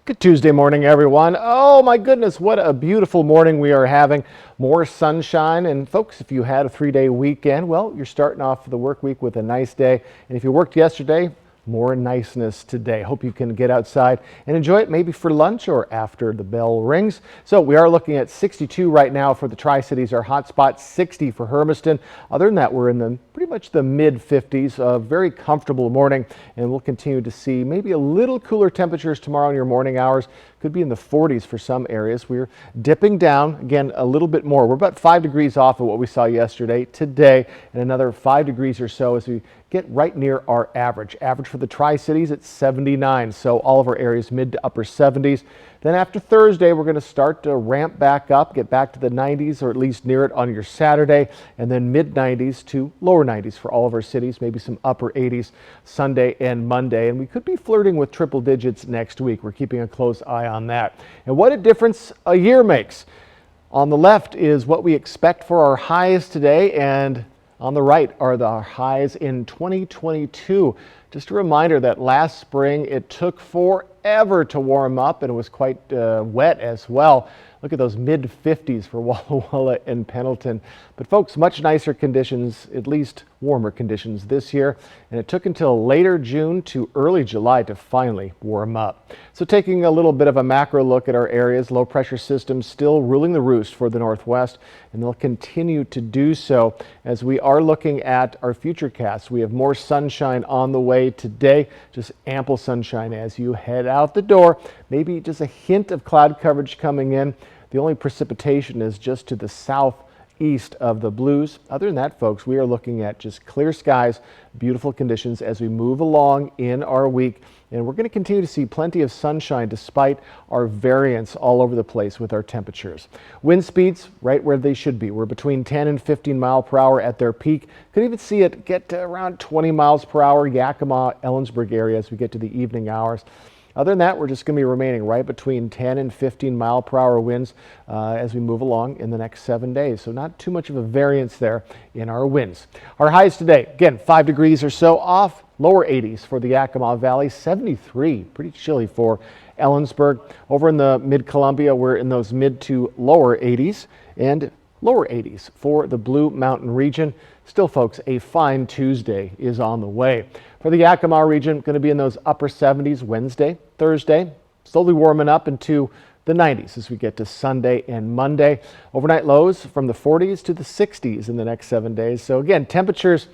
Good Tuesday morning, everyone. Oh my goodness, what a beautiful morning we are having. More sunshine, and folks, if you had a 3-day weekend, well, you're starting off the work week with a nice day. And if you worked yesterday, more niceness today. Hope you can get outside and enjoy it maybe for lunch or after the bell rings. So we are looking at 62 right now for the Tri-Cities, our hot spot, 60 for Hermiston. Other than that, we're in the pretty much the mid-50s, a very comfortable morning, and we'll continue to see maybe a little cooler temperatures tomorrow in your morning hours. Could be in the 40s for some areas. We're dipping down again a little bit more. We're about 5 degrees off of what we saw yesterday, today, and another 5 degrees or so as we get right near our average. Average for the Tri-Cities at 79, so all of our areas mid to upper 70s. Then after Thursday, we're going to start to ramp back up, get back to the 90s or at least near it on your Saturday, and then mid 90s to lower 90s for all of our cities, maybe some upper 80s Sunday and Monday. And we could be flirting with triple digits next week. We're keeping a close eye on that. And what a difference a year makes. On the left is what we expect for our highs today, and on the right are the highs in 2022. Just a reminder that last spring it took forever to warm up, and it was quite wet as well. Look at those mid 50s for Walla Walla and Pendleton. But folks, much nicer conditions, at least warmer conditions this year. And it took until later June to early July to finally warm up. So taking a little bit of a macro look at our areas, low pressure systems still ruling the roost for the Northwest, and they'll continue to do so as we are looking at our futurecast. We have more sunshine on the way today, just ample sunshine as you head out the door. Maybe just a hint of cloud coverage coming in. The only precipitation is just to the southeast of the Blues. Other than that, folks, we are looking at just clear skies, beautiful conditions as we move along in our week. And we're going to continue to see plenty of sunshine despite our variance all over the place with our temperatures. Wind speeds right where they should be. We're between 10 and 15 mile per hour at their peak. Could even see it get to around 20 miles per hour, Yakima, Ellensburg area as we get to the evening hours. Other than that, we're just going to be remaining right between 10 and 15 mile per hour winds as we move along in the next 7 days. So not too much of a variance there in our winds. Our highs today, again, 5 degrees or so off, lower 80s for the Yakima Valley, 73, pretty chilly for Ellensburg. Over in the mid-Columbia, we're in those mid to lower 80s and lower 80s for the Blue Mountain region. Still, folks, a fine Tuesday is on the way. For the Yakima region, going to be in those upper 70s Wednesday, Thursday, slowly warming up into the 90s as we get to Sunday and Monday. Overnight lows from the 40s to the 60s in the next 7 days. So again, temperatures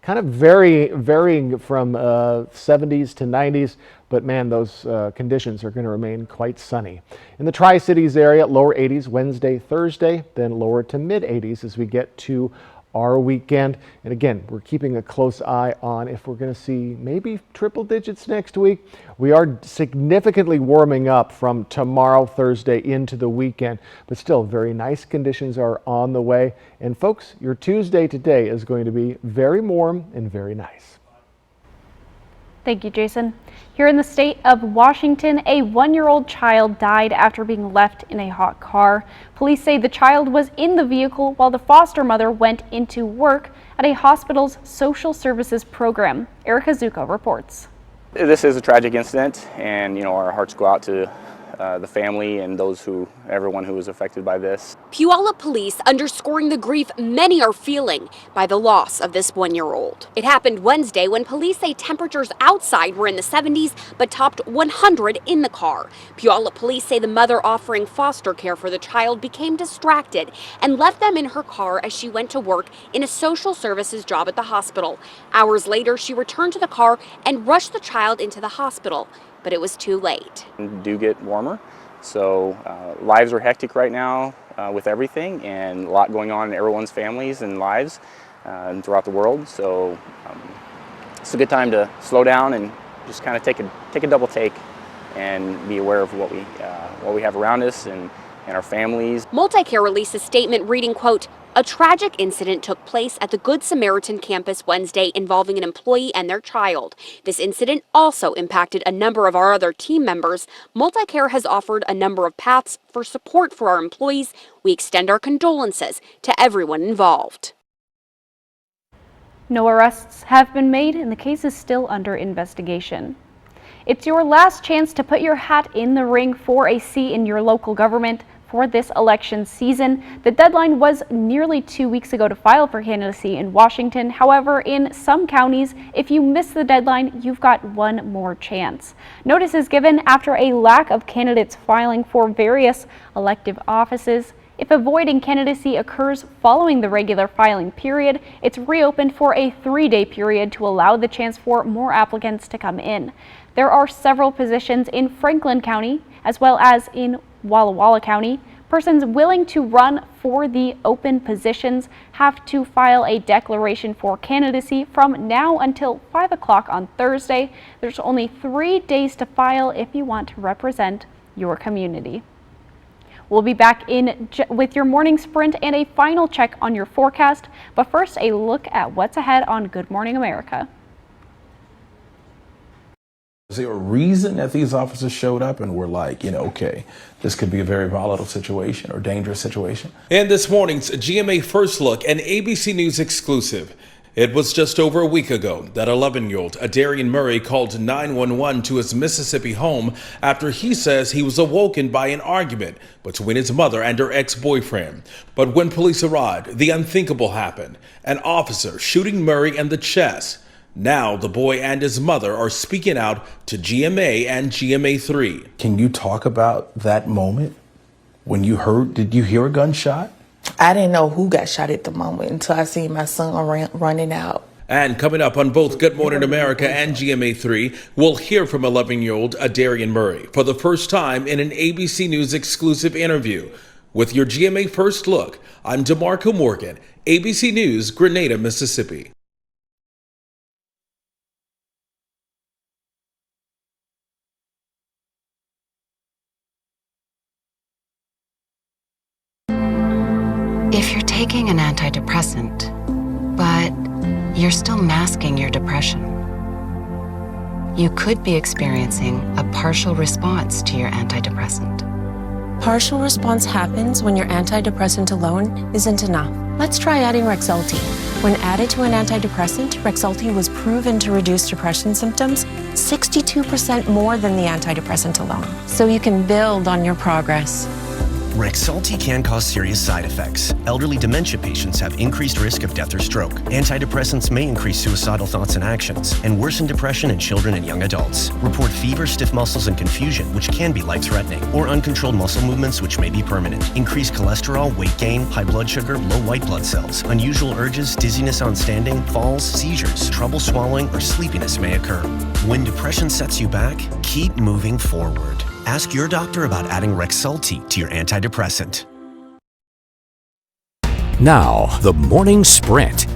kind of varying from 70s to 90s, but man, those conditions are going to remain quite sunny. In the Tri-Cities area, lower 80s Wednesday, Thursday, then lower to mid 80s as we get to our weekend. And again, we're keeping a close eye on if we're going to see maybe triple digits next week. We are significantly warming up from tomorrow, Thursday, into the weekend, but still very nice conditions are on the way. And folks, your Tuesday today is going to be very warm and very nice. Thank you, Jason. Here in the state of Washington, a 1-year-old child died after being left in a hot car. Police say the child was in the vehicle while the foster mother went into work at a hospital's social services program. Erica Zuko reports. This is a tragic incident, and our hearts go out to the family and everyone who was affected by this. Puyallup police underscoring the grief many are feeling by the loss of this 1-year-old. It happened Wednesday when police say temperatures outside were in the 70s but topped 100 in the car. Puyallup police say the mother offering foster care for the child became distracted and left them in her car as she went to work in a social services job at the hospital. Hours later, she returned to the car and rushed the child into the hospital, but it was too late. Do get warmer, so lives are hectic right now with everything, and a lot going on in everyone's families and lives and throughout the world. So it's a good time to slow down and just kind of take a double take and be aware of what we have around us and our families. MultiCare released a statement reading, quote, "A tragic incident took place at the Good Samaritan campus Wednesday involving an employee and their child. This incident also impacted a number of our other team members. MultiCare has offered a number of paths for support for our employees. We extend our condolences to everyone involved." No arrests have been made and the case is still under investigation. It's your last chance to put your hat in the ring for a seat in your local government for this election season. The deadline was nearly 2 weeks ago to file for candidacy in Washington. However, in some counties, if you miss the deadline, you've got one more chance. Notice is given after a lack of candidates filing for various elective offices. If avoiding candidacy occurs following the regular filing period, it's reopened for a 3-day period to allow the chance for more applicants to come in. There are several positions in Franklin County as well as in Walla Walla County. Persons willing to run for the open positions have to file a declaration for candidacy from now until 5 o'clock on Thursday. There's only 3 days to file if you want to represent your community. We'll be back in with your morning sprint and a final check on your forecast, but first a look at what's ahead on Good Morning America. Is there a reason that these officers showed up and were like, okay, this could be a very volatile situation or dangerous situation? In this morning's GMA First Look, an ABC News exclusive. It was just over a week ago that 11-year-old Adarian Murray called 911 to his Mississippi home after he says he was awoken by an argument between his mother and her ex-boyfriend. But when police arrived, the unthinkable happened. An officer shooting Murray in the chest. Now the boy and his mother are speaking out to GMA and GMA3. Can you talk about that moment when did you hear a gunshot? I didn't know who got shot at the moment until I seen my son running out. And coming up on both Good Morning America and GMA3, we'll hear from 11-year-old Adarian Murray for the first time in an ABC News exclusive interview. With your GMA First Look, I'm DeMarco Morgan, ABC News, Grenada, Mississippi. If you're taking an antidepressant, but you're still masking your depression, you could be experiencing a partial response to your antidepressant. Partial response happens when your antidepressant alone isn't enough. Let's try adding Rexulti. When added to an antidepressant, Rexulti was proven to reduce depression symptoms 62% more than the antidepressant alone. So you can build on your progress. Rexulti can cause serious side effects. Elderly dementia patients have increased risk of death or stroke. Antidepressants may increase suicidal thoughts and actions and worsen depression in children and young adults. Report fever, stiff muscles, and confusion, which can be life-threatening, or uncontrolled muscle movements, which may be permanent. Increased cholesterol, weight gain, high blood sugar, low white blood cells, unusual urges, dizziness on standing, falls, seizures, trouble swallowing, or sleepiness may occur. When depression sets you back, keep moving forward. Ask your doctor about adding Rexulti to your antidepressant. Now, the morning sprint.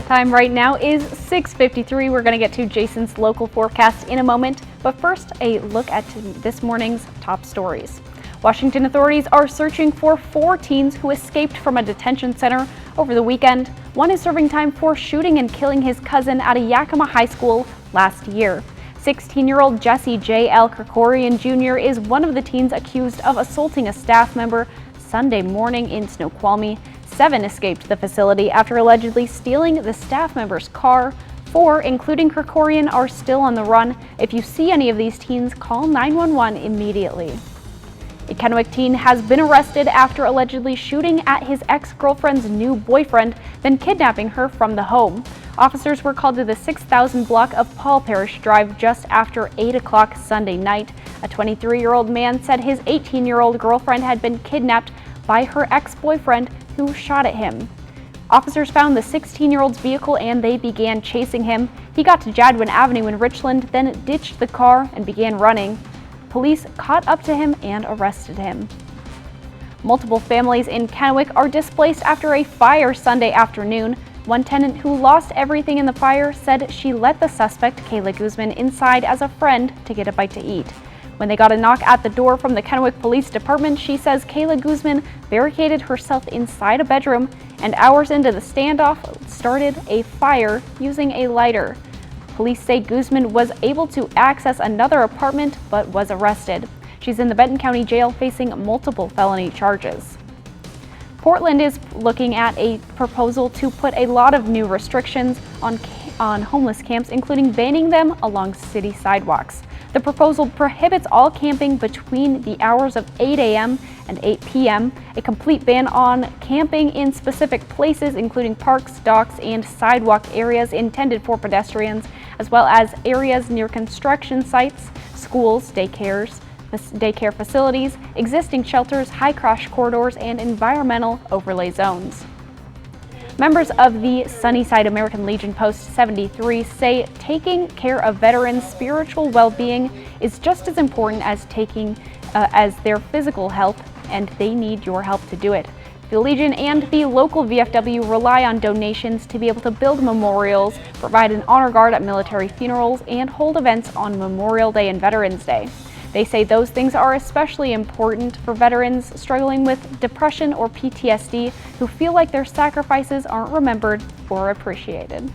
Time right now is 6:53. We're going to get to Jason's local forecast in a moment, but first a look at this morning's top stories. Washington authorities are searching for 4 teens who escaped from a detention center over the weekend. One is serving time for shooting and killing his cousin at a Yakima high school last year. 16-year-old Jesse J. L. Krikorian Jr. is one of the teens accused of assaulting a staff member Sunday morning in Snoqualmie. 7 escaped the facility after allegedly stealing the staff member's car. 4, including Krikorian, are still on the run. If you see any of these teens, call 911 immediately. A Kennewick teen has been arrested after allegedly shooting at his ex-girlfriend's new boyfriend, then kidnapping her from the home. Officers were called to the 6,000 block of Paul Parish Drive just after 8 o'clock Sunday night. A 23-year-old man said his 18-year-old girlfriend had been kidnapped by her ex-boyfriend, who shot at him. Officers found the 16-year-old's vehicle and they began chasing him. He got to Jadwin Avenue in Richland, then ditched the car and began running. Police caught up to him and arrested him. Multiple families in Kennewick are displaced after a fire Sunday afternoon. One tenant who lost everything in the fire said she let the suspect, Kayla Guzman, inside as a friend to get a bite to eat. When they got a knock at the door from the Kennewick Police Department, she says Kayla Guzman barricaded herself inside a bedroom and hours into the standoff started a fire using a lighter. Police say Guzman was able to access another apartment but was arrested. She's in the Benton County Jail facing multiple felony charges. Portland is looking at a proposal to put a lot of new restrictions on homeless camps, including banning them along city sidewalks. The proposal prohibits all camping between the hours of 8 a.m. and 8 p.m., a complete ban on camping in specific places, including parks, docks, and sidewalk areas intended for pedestrians, as well as areas near construction sites, schools, daycare facilities, existing shelters, high crash corridors, and environmental overlay zones. Members of the Sunnyside American Legion Post 73 say taking care of veterans' spiritual well-being is just as important as as their physical health, and they need your help to do it. The Legion and the local VFW rely on donations to be able to build memorials, provide an honor guard at military funerals, and hold events on Memorial Day and Veterans Day. They say those things are especially important for veterans struggling with depression or PTSD who feel like their sacrifices aren't remembered or appreciated.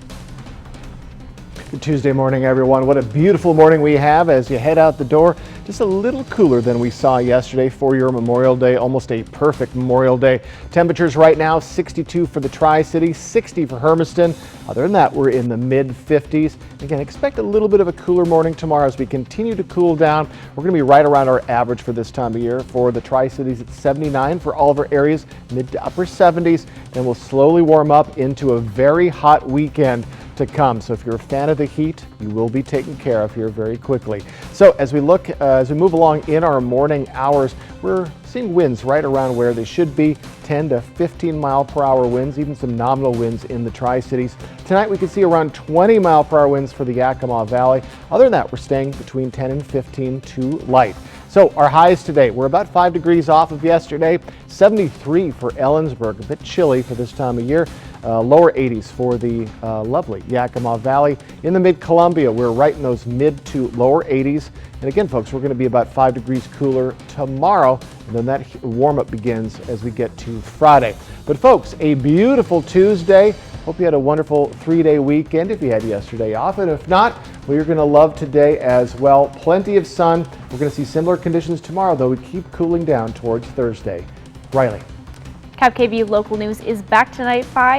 Good Tuesday morning, everyone. What a beautiful morning we have as you head out the door. Just a little cooler than we saw yesterday for your Memorial Day, almost a perfect Memorial Day. Temperatures right now, 62 for the Tri-City, 60 for Hermiston. Other than that, we're in the mid-50s. Again, expect a little bit of a cooler morning tomorrow as we continue to cool down. We're going to be right around our average for this time of year. For the Tri-Cities, it's 79 for all of our areas, mid to upper 70s. Then we'll slowly warm up into a very hot weekend to come. So if you're a fan of the heat, you will be taken care of here very quickly. So as we move along in our morning hours, we're seeing winds right around where they should be, 10 to 15 mile per hour winds, even some nominal winds in the Tri-Cities. Tonight we can see around 20 mile per hour winds for the Yakima Valley. Other than that, we're staying between 10 and 15 to light. So our highs today, we're about 5 degrees off of yesterday, 73 for Ellensburg, a bit chilly for this time of year. Lower 80s for the lovely Yakima Valley. In the mid-Columbia, we're right in those mid to lower 80s. And again, folks, we're going to be about 5 degrees cooler tomorrow, and then that warm-up begins as we get to Friday. But folks, a beautiful Tuesday. Hope you had a wonderful 3-day weekend if you had yesterday off, and if not, well, you're going to love today as well. Plenty of sun. We're going to see similar conditions tomorrow, though we keep cooling down towards Thursday. Riley. KVU Local News is back tonight at 5.